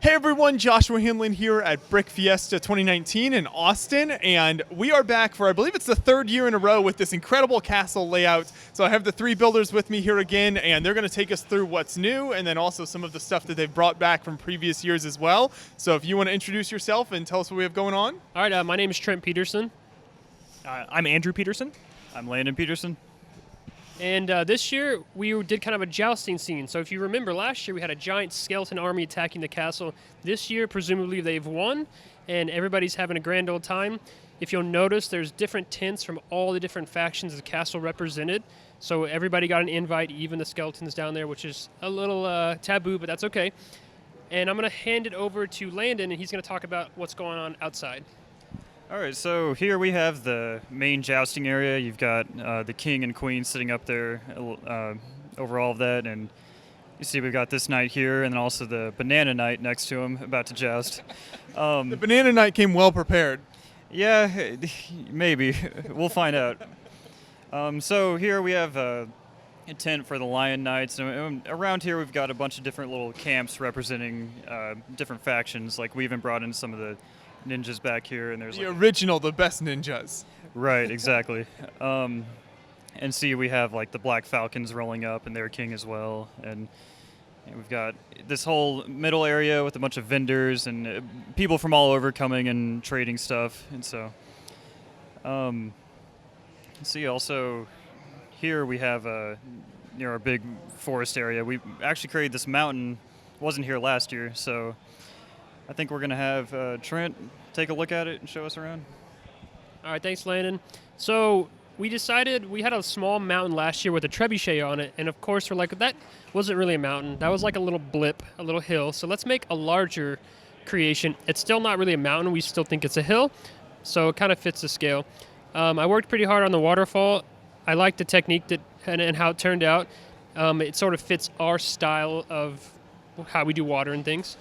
Hey everyone, Joshua Hanlon here at Brick Fiesta 2019 in Austin, and we are back for, I believe it's the third year in a row with this incredible castle layout. So I have the three builders with me here again, and they're going to take us through what's new and then also some of the stuff that they've brought back from previous years as well. So if you want to introduce yourself and tell us what we have going on. All right, my name is Trent Peterson. I'm Andrew Peterson. I'm Landon Peterson. And this year, we did kind of a jousting scene. So if you remember, last year we had a giant skeleton army attacking the castle. This year, presumably, they've won, and everybody's having a grand old time. If you'll notice, there's different tents from all the different factions the castle represented. So everybody got an invite, even the skeletons down there, which is a little taboo, but that's okay. And I'm going to hand it over to Landon, and he's going to talk about what's going on outside. All right, so here we have the main jousting area. You've got the king and queen sitting up there over all of that, and you see we've got this knight here, and then also the banana knight next to him, about to joust. The banana knight came well prepared. Yeah, maybe. We'll find out. So here we have a tent for the lion knights, and around here we've got a bunch of different little camps representing different factions. Like we even brought in some of the ninjas back here, and there's the original, the best ninjas. Right, exactly. And see, we have like the Black Falcons rolling up, and their king as well. And we've got this whole middle area with a bunch of vendors and people from all over coming and trading stuff. And so, see, also here we have near our big forest area. We actually created this mountain. Wasn't here last year, so I think we're going to have Trent take a look at it and show us around. All right, thanks, Landon. So we decided we had a small mountain last year with a trebuchet on it, and of course we're like, that wasn't really a mountain. That was like a little blip, a little hill. So let's make a larger creation. It's still not really a mountain. We still think it's a hill, so it kind of fits the scale. I worked pretty hard on the waterfall. I like the technique and how it turned out. It sort of fits our style of how we do water and things.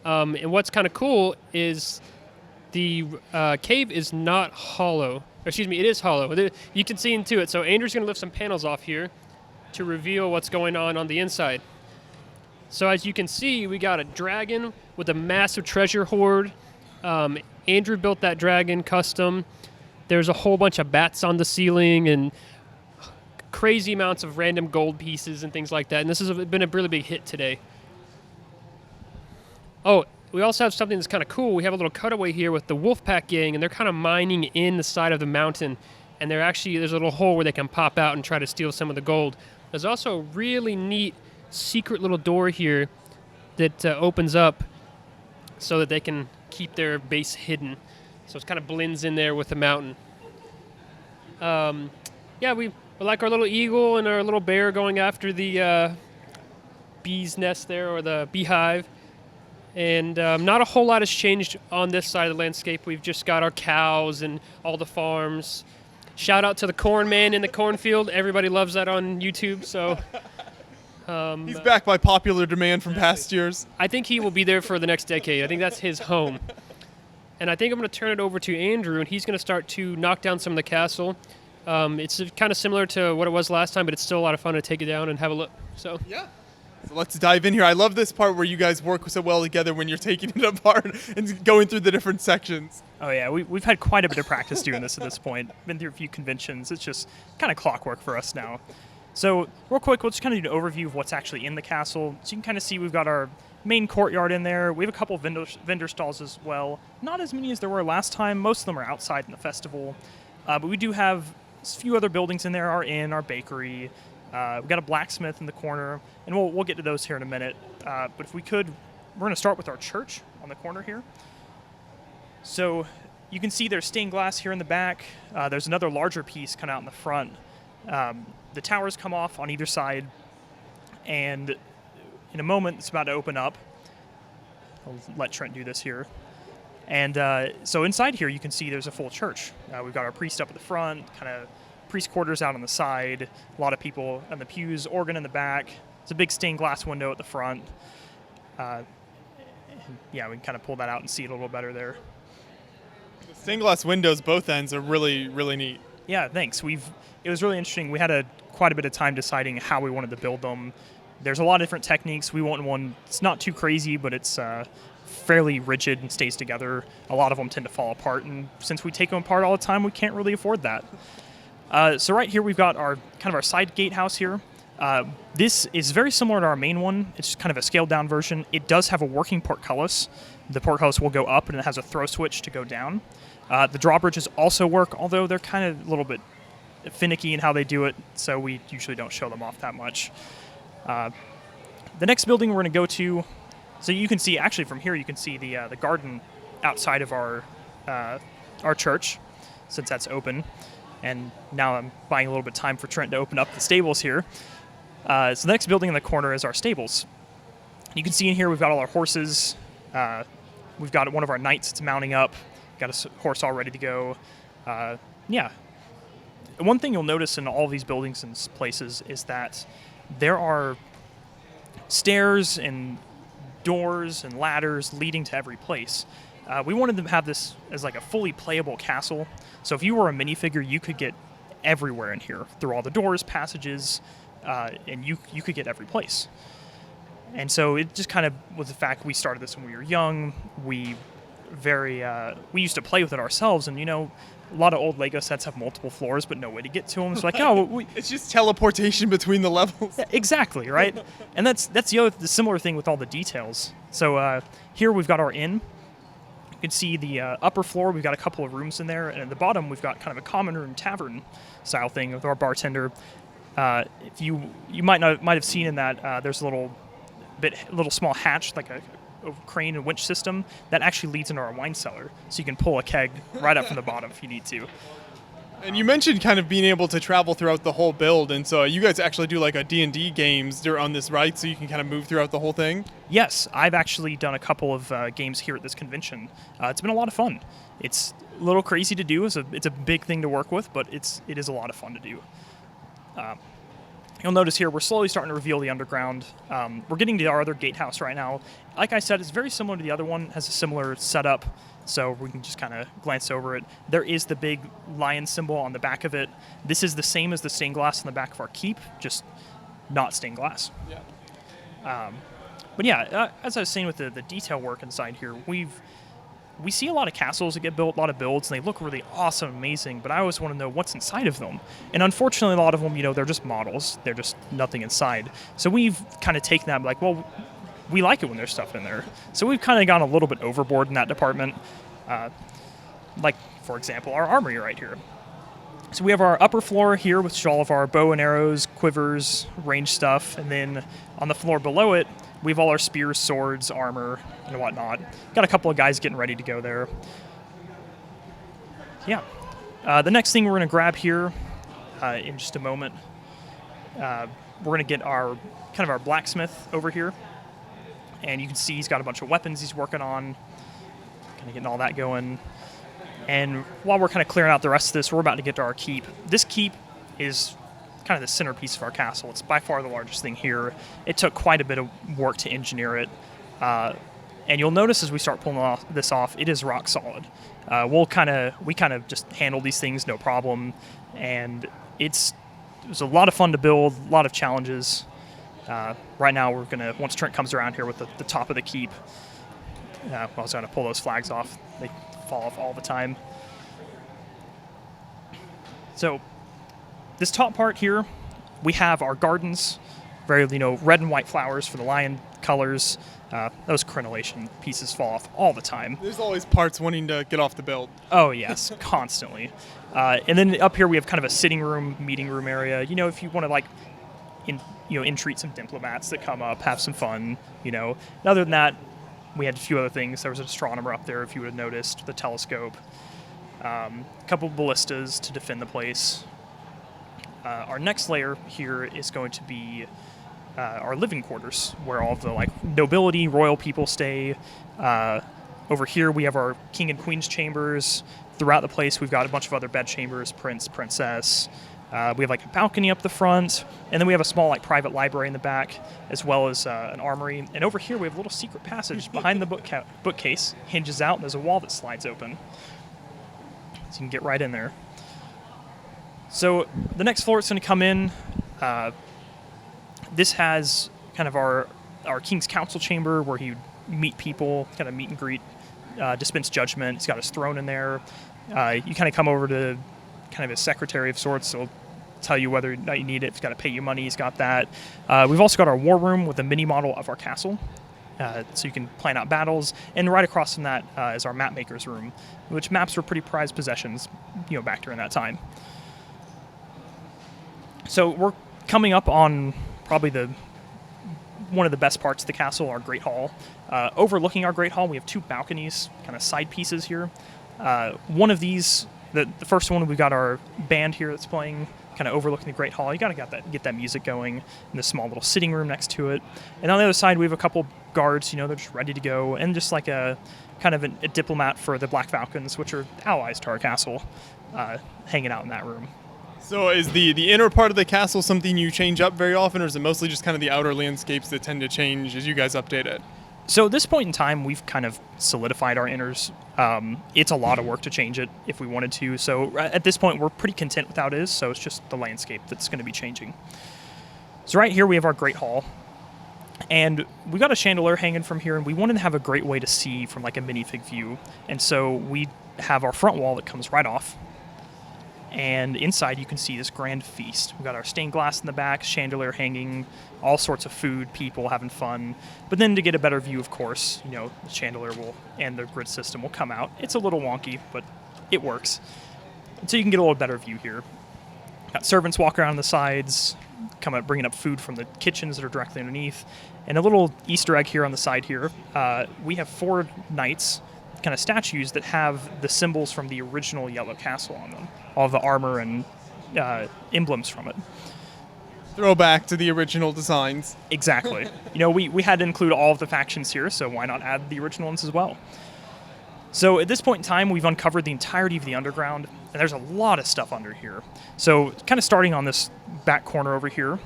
And what's kind of cool is the cave is not hollow. Or excuse me, it is hollow. You can see into it. So Andrew's going to lift some panels off here to reveal what's going on the inside. So as you can see, we got a dragon with a massive treasure hoard. Andrew built that dragon custom. There's a whole bunch of bats on the ceiling and crazy amounts of random gold pieces and things like that. And this has been a really big hit today. Oh, we also have something that's kind of cool. We have a little cutaway here with the Wolfpack gang, and they're kind of mining in the side of the mountain. And there's a little hole where they can pop out and try to steal some of the gold. There's also a really neat secret little door here that opens up so that they can keep their base hidden. So it kind of blends in there with the mountain. Yeah, we like our little eagle and our little bear going after the bee's nest there, or the beehive. And not a whole lot has changed on this side of the landscape. We've just got our cows and all the farms. Shout out to the corn man in the cornfield. Everybody loves that on YouTube. So He's back by popular demand from past years. I think he will be there for the next decade. I think that's his home. And I think I'm going to turn it over to Andrew, and he's going to start to knock down some of the castle. It's kind of similar to what it was last time, but it's still a lot of fun to take it down and have a look. So yeah. So let's dive in here. I love this part where you guys work so well together when you're taking it apart and going through the different sections. Oh yeah, we've had quite a bit of practice doing this at this point. Been through a few conventions. It's just kind of clockwork for us now. So real quick, we'll just kind of do an overview of what's actually in the castle. So you can kind of see we've got our main courtyard in there. We have a couple of vendor stalls as well. Not as many as there were last time. Most of them are outside in the festival. But we do have a few other buildings in there, our inn, our bakery. We've got a blacksmith in the corner, and we'll get to those here in a minute. But if we could, we're going to start with our church on the corner here. So you can see there's stained glass here in the back. There's another larger piece kind of out in the front. The towers come off on either side, and in a moment it's about to open up. I'll let Trent do this here. And so inside here you can see there's a full church. We've got our priest up at the front, kind of priest quarters out on the side, a lot of people in the pews, organ in the back. It's a big stained glass window at the front. Yeah, we can kind of pull that out and see it a little better there. The stained glass windows, both ends, are really, really neat. Yeah, thanks. It was really interesting. We had quite a bit of time deciding how we wanted to build them. There's a lot of different techniques. We want one, it's not too crazy, but it's fairly rigid and stays together. A lot of them tend to fall apart, and since we take them apart all the time, we can't really afford that. So right here we've got our kind of our side gatehouse here. This is very similar to our main one. It's kind of a scaled down version. It does have a working portcullis. The portcullis will go up, and it has a throw switch to go down. The drawbridges also work, although they're kind of a little bit finicky in how they do it, so we usually don't show them off that much. The next building we're going to go to, so you can see, actually from here you can see the garden outside of our church, since that's open. And now I'm buying a little bit of time for Trent to open up the stables here. So the next building in the corner is our stables. You can see in here we've got all our horses. We've got one of our knights that's mounting up. Got a horse all ready to go. Yeah. One thing you'll notice in all these buildings and places is that there are stairs and doors and ladders leading to every place. We wanted to have this as like a fully playable castle. So if you were a minifigure, you could get everywhere in here through all the doors, passages, and you could get every place. And so it just kind of was the fact we started this when we were young. We used to play with it ourselves, and a lot of old Lego sets have multiple floors, but no way to get to them. It's like, it's just teleportation between the levels. Yeah, exactly, right? And that's the similar thing with all the details. So here we've got our inn. You can see the upper floor, we've got a couple of rooms in there, and at the bottom we've got kind of a common room tavern style thing with our bartender. If you might have seen in that there's a little small hatch, like a crane and winch system that actually leads into our wine cellar, so you can pull a keg right up from the bottom if you need to. And you mentioned kind of being able to travel throughout the whole build, and so you guys actually do like a D&D games on this, right? So you can kind of move throughout the whole thing? Yes, I've actually done a couple of games here at this convention. It's been a lot of fun. It's a little crazy to do. It's a big thing to work with, but it is a lot of fun to do. You'll notice here we're slowly starting to reveal the underground. We're getting to our other gatehouse right now. Like I said, it's very similar to the other one, has a similar setup, so we can just kind of glance over it. There is the big lion symbol on the back of it. This is the same as the stained glass on the back of our keep, just not stained glass. Yeah. But yeah, as I was saying with the detail work inside here, we see a lot of castles that get built, a lot of builds, and they look really awesome, amazing, but I always want to know what's inside of them. And unfortunately, a lot of them, they're just models. They're just nothing inside. So we've kind of taken that, like, well, we like it when there's stuff in there. So we've kind of gone a little bit overboard in that department. Like, for example, our armory right here. So we have our upper floor here, which is all of our bow and arrows, quivers, range stuff, and then on the floor below it, we have all our spears, swords, armor, and whatnot. Got a couple of guys getting ready to go there. Yeah. The next thing we're going to grab here in just a moment, we're going to get our blacksmith over here. And you can see he's got a bunch of weapons he's working on, kind of getting all that going. And while we're kind of clearing out the rest of this, we're about to get to our keep. This keep is kind of the centerpiece of our castle. It's by far the largest thing here. It took quite a bit of work to engineer it. And you'll notice as we start pulling this off, it is rock solid. We kind of just handle these things no problem. And it was a lot of fun to build, a lot of challenges. Right now, we're going to, once Trent comes around here with the top of the keep, I was going to pull those flags off. They fall off all the time. So this top part here, we have our gardens, very red and white flowers for the lion colors. Those crenellation pieces fall off all the time. There's always parts wanting to get off the build. Oh yes, constantly. And then up here we have kind of a sitting room, meeting room area. If you want to entreat some diplomats that come up, have some fun. And other than that, we had a few other things. There was an astronomer up there, if you would have noticed, the telescope. A couple of ballistas to defend the place. Our next layer here is going to be our living quarters, where all of the nobility, royal people stay. Over here we have our king and queen's chambers. Throughout the place we've got a bunch of other bed chambers, prince, princess. We have a balcony up the front, and then we have a small private library in the back, as well as an armory. And over here we have a little secret passage behind the bookcase, hinges out, and there's a wall that slides open. So you can get right in there. So the next floor it's going to come in. This has kind of our king's council chamber, where he meet people, kind of meet and greet, dispense judgment. He's got his throne in there. You kind of come over to kind of his secretary of sorts, so he'll tell you whether or not you need it. If he's got to pay you money, he's got that. We've also got our war room with a mini model of our castle. So you can plan out battles, and right across from that is our Mapmakers Room, which maps were pretty prized possessions, back during that time. So we're coming up on probably one of the best parts of the castle, our Great Hall. Overlooking our Great Hall, we have two balconies, kind of side pieces here. One of these, the first one, we've got our band here that's playing, kind of overlooking the Great Hall. You got to get that music going in this small little sitting room next to it. And on the other side, we have a couple guards, they're just ready to go, and just like a kind of a diplomat for the Black Falcons, which are allies to our castle, hanging out in that room. So is the inner part of the castle something you change up very often, or is it mostly just kind of the outer landscapes that tend to change as you guys update it? So at this point in time, we've kind of solidified our inners. It's a lot of work to change it if we wanted to. So at this point, we're pretty content with how it is. So it's just the landscape that's going to be changing. So right here, we have our Great Hall. And we got a chandelier hanging from here, and we wanted to have a great way to see from like a minifig view. And so we have our front wall that comes right off. And inside you can see this grand feast. We've got our stained glass in the back, chandelier hanging, all sorts of food, people having fun. But then to get a better view, of course, the chandelier and the grid system will come out. It's a little wonky, but it works. And so you can get a little better view here. Got servants walking around the sides, bringing up food from the kitchens that are directly underneath. And a little Easter egg here on the side here. We have 4 knights, kind of statues that have the symbols from the original Yellow Castle on them. All the armor and emblems from it. Throwback to the original designs. Exactly. We had to include all of the factions here, so why not add the original ones as well? So at this point in time, we've uncovered the entirety of the underground, and there's a lot of stuff under here. So kind of starting on this back corner over here,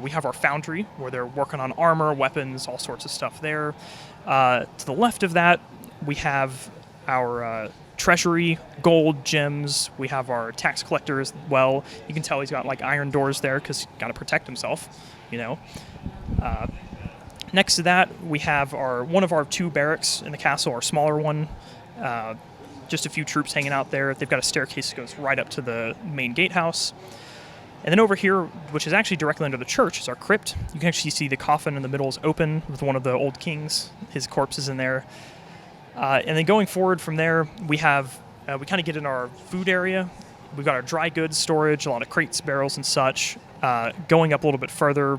we have our foundry, where they're working on armor, weapons, all sorts of stuff there. To the left of that, we have our treasury, gold, gems. We have our tax collector as well. You can tell he's got like iron doors there because he's got to protect himself, Next to that, we have one of our 2 barracks in the castle, our smaller one. Just a few troops hanging out there. They've got a staircase that goes right up to the main gatehouse. And then over here, which is actually directly under the church, is our crypt. You can actually see the coffin in the middle is open with one of the old kings. His corpse is in there. And then going forward from there, we kind of get in our food area. We've got our dry goods storage, a lot of crates, barrels, and such. Going up a little bit further,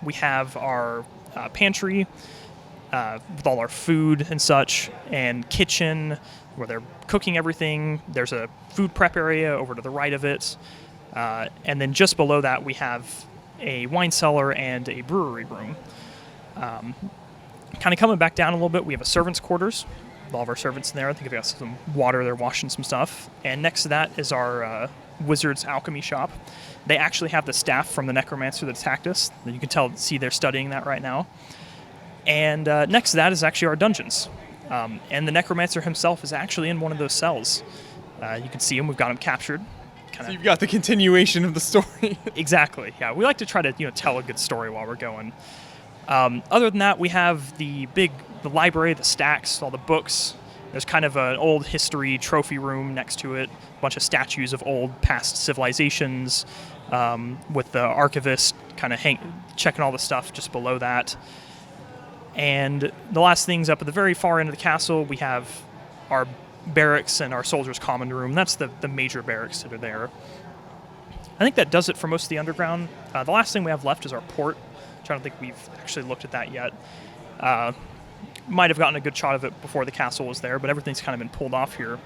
we have our pantry with all our food and such, and kitchen where they're cooking everything. There's a food prep area over to the right of it. And then just below that, we have a wine cellar and a brewery room. Kind of coming back down a little bit, we have a servants' quarters with all of our servants in there. I think they've got some water, they're washing some stuff. And next to that is our wizard's alchemy shop. They actually have the staff from the necromancer that attacked us. You can see they're studying that right now. And next to that is actually our dungeons. And the necromancer himself is actually in one of those cells. You can see him, we've got him captured. So you've got the continuation of the story. Exactly, yeah. We like to try to tell a good story while we're going. Other than that, we have the library, the stacks, all the books. There's kind of an old history trophy room next to it, a bunch of statues of old past civilizations, with the archivist kind of checking all the stuff just below that. And the last things up at the very far end of the castle, we have our barracks and our soldiers' common room. That's the major barracks that are there. I think that does it for most of the underground. The last thing we have left is our port, which I don't think we've actually looked at that yet. Might have gotten a good shot of it before the castle was there, but everything's kind of been pulled off here.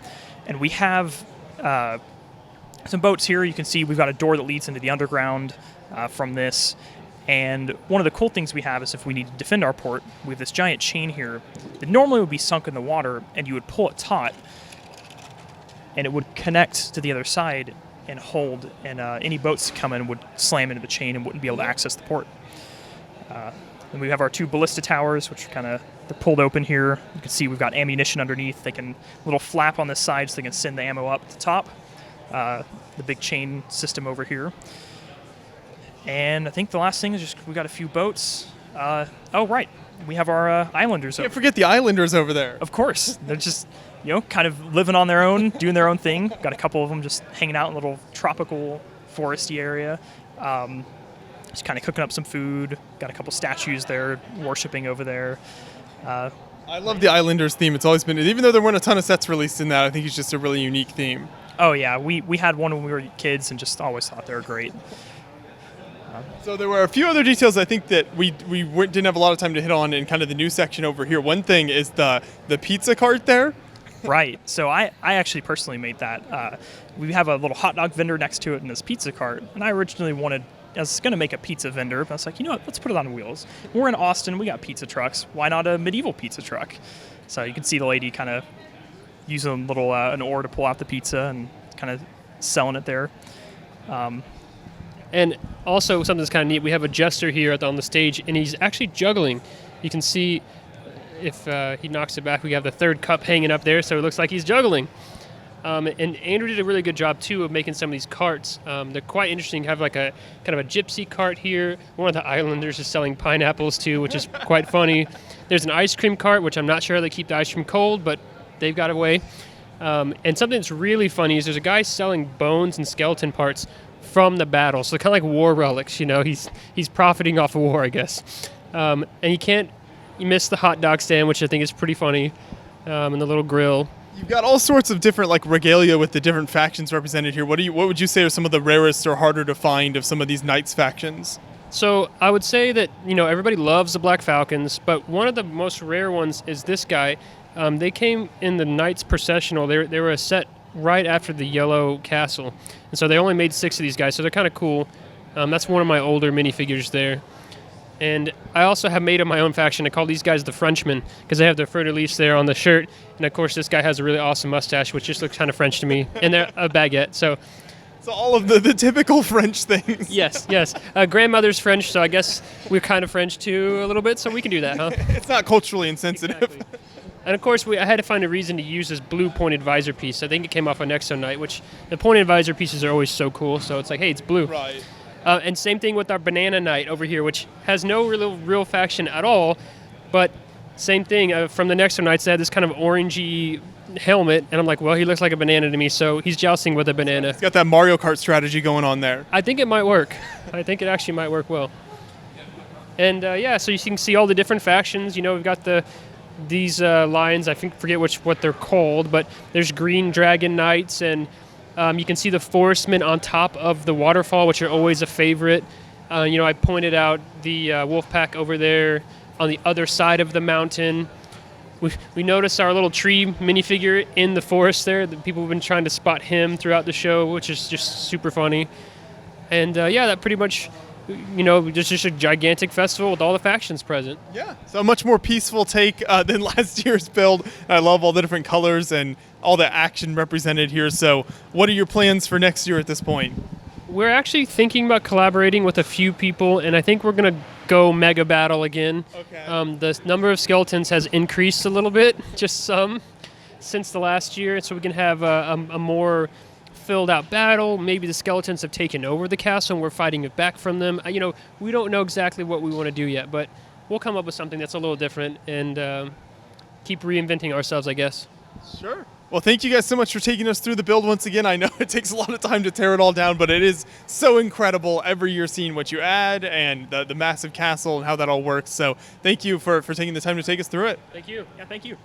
And we have some boats here. You can see we've got a door that leads into the underground from this. And one of the cool things we have is if we need to defend our port, we have this giant chain here that normally would be sunk in the water, and you would pull it taut, and it would connect to the other side and hold, and any boats that come in would slam into the chain and wouldn't be able to access the port. And we have our 2 Ballista Towers, which are they're pulled open here. You can see we've got ammunition underneath. They can little flap on the side so they can send the ammo up at the top. The big chain system over here. And I think the last thing is just we got a few boats. Oh, right. we have our islanders Can't over. forget the Islanders over there. Of course, they're just kind of living on their own, doing their own thing. Got a couple of them just hanging out in a little tropical foresty area. Just kind of cooking up some food. Got a couple statues there worshiping over there. I love the Islanders theme. It's always been, even though there weren't a ton of sets released in that, I think it's just a really unique theme. Oh yeah, we had one when we were kids and just always thought they were great. So there were a few other details I think that we didn't have a lot of time to hit on in kind of the new section over here. One thing is the pizza cart there. Right. So I actually personally made that. We have a little hot dog vendor next to it in this pizza cart, and I originally I was going to make a pizza vendor, but I was like, you know what, let's put it on wheels. We're in Austin, we got pizza trucks. Why not a medieval pizza truck? So you can see the lady kind of using a little an oar to pull out the pizza and kind of selling it there. And also something that's kind of neat, we have a jester here on the stage, and he's actually juggling. You can see if he knocks it back, we have the third cup hanging up there, so it looks like he's juggling. And Andrew did a really good job, too, of making some of these carts. They're quite interesting. You have like a kind of a gypsy cart here. One of the Islanders is selling pineapples, too, which is quite funny. There's an ice cream cart, which I'm not sure how they keep the ice cream cold, but they've got a way. And something that's really funny is there's a guy selling bones and skeleton parts from the battle. So kind of like war relics, he's profiting off of war, I guess. And you miss the hot dog stand, which I think is pretty funny, and the little grill. You've got all sorts of different like regalia with the different factions represented here. What would you say are some of the rarest or harder to find of some of these Knights factions? So I would say that, everybody loves the Black Falcons, but one of the most rare ones is this guy. They came in the Knights Processional. They were a set right after the Yellow Castle. And so they only made 6 of these guys, so they're kind of cool. That's one of my older minifigures there. And I also have made up my own faction. I call these guys the Frenchmen because they have their fleur-de-lis there on the shirt. And, of course, this guy has a really awesome mustache, which just looks kind of French to me. And they're a baguette, so... So all of the typical French things. Yes. Grandmother's French, so I guess we're kind of French, too, a little bit, so we can do that, huh? It's not culturally insensitive. Exactly. And, of course, I had to find a reason to use this blue pointed visor piece. I think it came off of Nexo Knight, which the pointed visor pieces are always so cool. So it's like, hey, it's blue. Right. And same thing with our Banana Knight over here, which has no real faction at all. But same thing, from the Nexo Knights, they had this kind of orangey helmet. And I'm like, well, he looks like a banana to me. So he's jousting with a banana. It's got that Mario Kart strategy going on there. I think it might work. I think it actually might work well. And, so you can see all the different factions. We've got these lions, I forget what they're called, but there's Green Dragon Knights, and you can see the Forestmen on top of the waterfall, which are always a favorite. I pointed out the wolf pack over there on the other side of the mountain. We noticed our little tree minifigure in the forest there. The people have been trying to spot him throughout the show, which is just super funny. And that pretty much... just a gigantic festival with all the factions present. Yeah, so a much more peaceful take than last year's build. I love all the different colors and all the action represented here. So what are your plans for next year at this point? We're actually thinking about collaborating with a few people, and I think we're going to go mega battle again. Okay. The number of skeletons has increased a little bit, just some, since the last year, so we can have a more filled out battle. Maybe the skeletons have taken over the castle and we're fighting it back from them. We don't know exactly what we want to do yet, but we'll come up with something that's a little different and keep reinventing ourselves, I guess. Sure. Well, thank you guys so much for taking us through the build once again. I know it takes a lot of time to tear it all down, but it is so incredible every year seeing what you add and the massive castle and how that all works. So thank you for taking the time to take us through it. Thank you. Yeah, thank you.